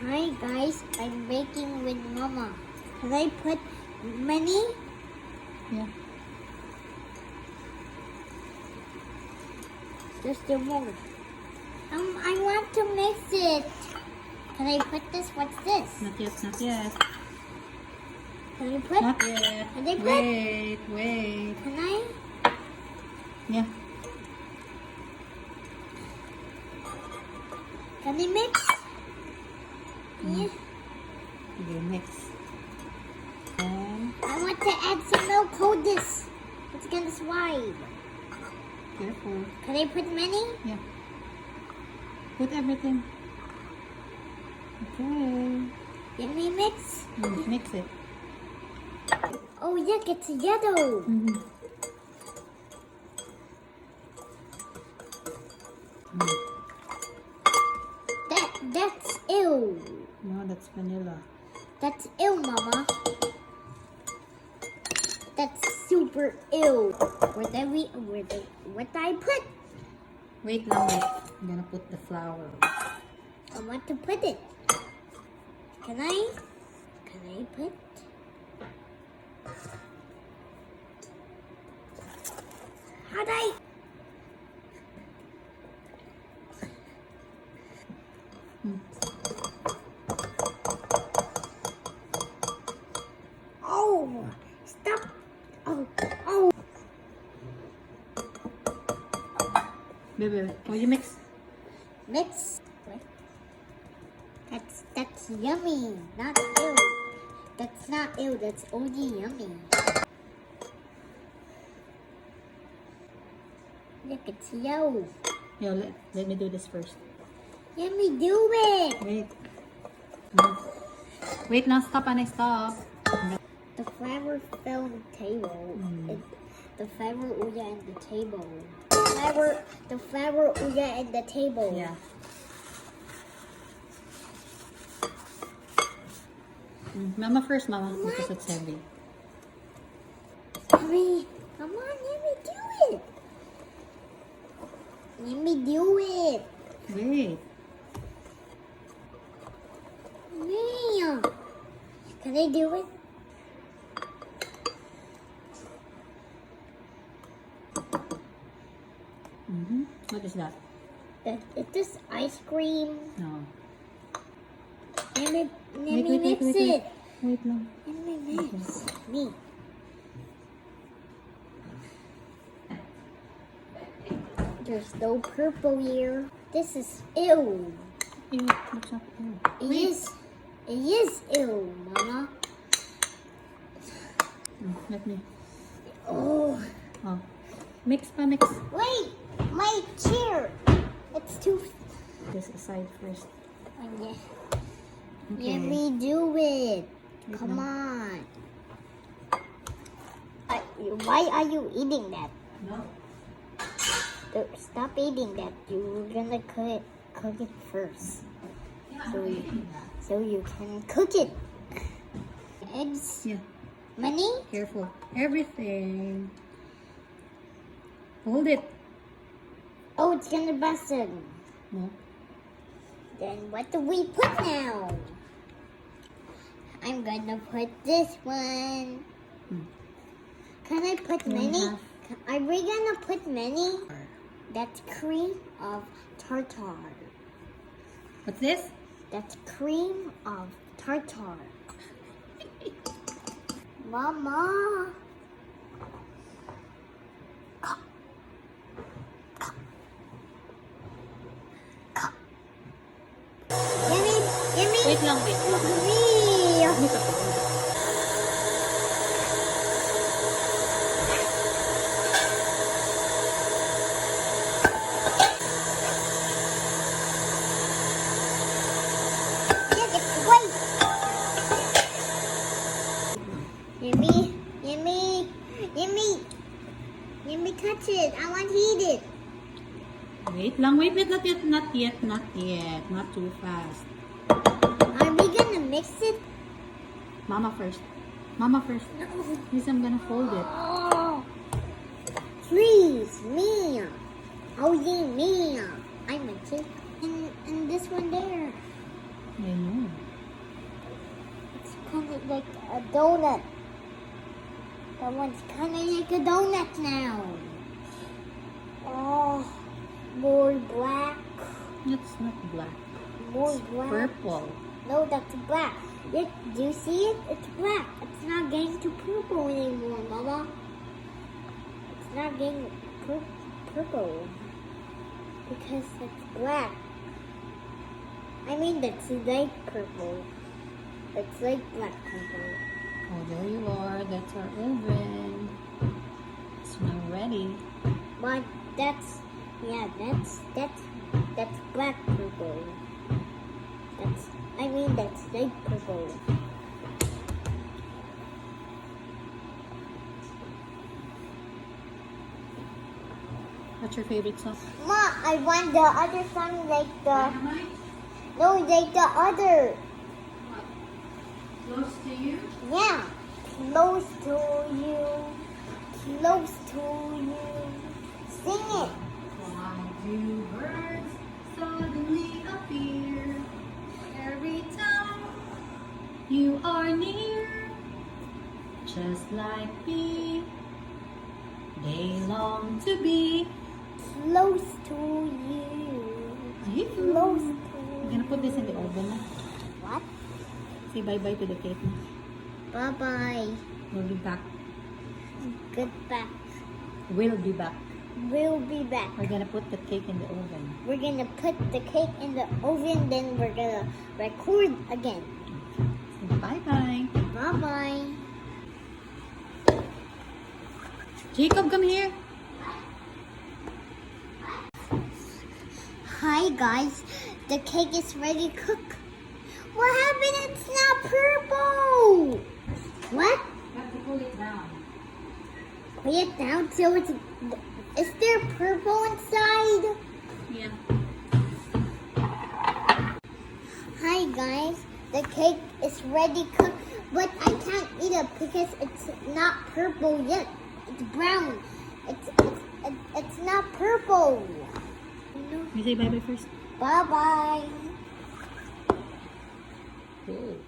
Hi guys, I'm baking with Mama. Can I put many? Yeah. Just a more. I want to mix it. Can I put this? What's this? Not yet, not yet. Can I put? Not yet. Can I put? Wait. Can I? Yeah. Can I mix? Yeah. Okay, mix. And I want to add some milk. Hold this. It's gonna slide. careful. Can I put many? Yeah. Put everything. Okay. Let me mix. Mix it. Oh look, it's yellow. That's ew. No, that's vanilla. That's ew, Mama. That's super ew. What I put? Wait lang, wait. I'm gonna put the flour. I want to put it. Can I put? How'd I? Oh, stop. Oh. Baby, will you mix? Mix. That's yummy. Not ew. That's not ew. That's only yummy. Look, it's yellow. Yeah, let me do this first. Let me do it. Wait. Wait, now stop and I stop. The flour fell on the table. The flour uya in the table. The flour uya in the table. Yeah. Mama first, Mama, because it's heavy. Mommy, come on, let me do it. Let me do it. Wait. Yeah. Can I do it? What is that? Is this ice cream? No. Let me mix it. Wait lang. Let me mix. Me. There's no purple here. This is ew. Ew, looks not ew. It is ew, Mama. Let me. Oh. Mix pa, mix. Wait, my chair. It's too. This aside first. Oh, yeah. Okay. Let me do it. Wait Come lang. on. Why are you eating that? No. Stop eating that. You're gonna cook it first. So you can cook it. Eggs. Yeah. Money. Careful. Everything. Hold it. Oh, it's gonna bust it. No. Then what do we put now? I'm gonna put this one. Can I put many? Are we gonna put many? That's cream of tartar. What's this? That's cream of tartar. Mama. Yummy. Wait lang, wait. Look, it's white. Yummy. Let me touch it. I want to eat it. Wait lang, wait, not yet. Not too fast. Are we gonna mix it? Mama first. No. Please, I'm gonna fold it. Oh, please, Mia. Oh yeah, Mia. I'm a chick. And this one there. I know. like a donut. That one's kind of like a donut now. Oh, more black. It's not black. More It's black. purple. No, that's black. Do you see it? It's black. It's not getting to purple anymore, Mama. It's not getting purple because it's black. I mean, that's light purple. It's like black purple. Oh, there you are. That's our oven. It's now ready. But that's black purple. That's light purple. What's your favorite song? Ma, I want the other song like the other. Close to you? Yeah. Close to you. Close to you. Sing it. Why do birds suddenly appear every time you are near? Just like me, they long to be Close to you. Close to I'm gonna put this in the oven. What? Say bye-bye to the cake. Bye-bye. We'll be back. Goodbye. We'll be back. We'll be back. We're gonna put the cake in the oven. We're gonna put the cake in the oven, then we're gonna record again. Say bye-bye. Bye-bye. Jacob, come here. Hi guys, the cake is ready to cook. What happened? It's not purple. What? You have to pull it down. Put it down so it's. Is there purple inside? Yeah. Hi guys, the cake is ready cooked, but I can't eat it because it's not purple yet. It's brown. It's not purple. You say bye-bye first. Bye bye. Good.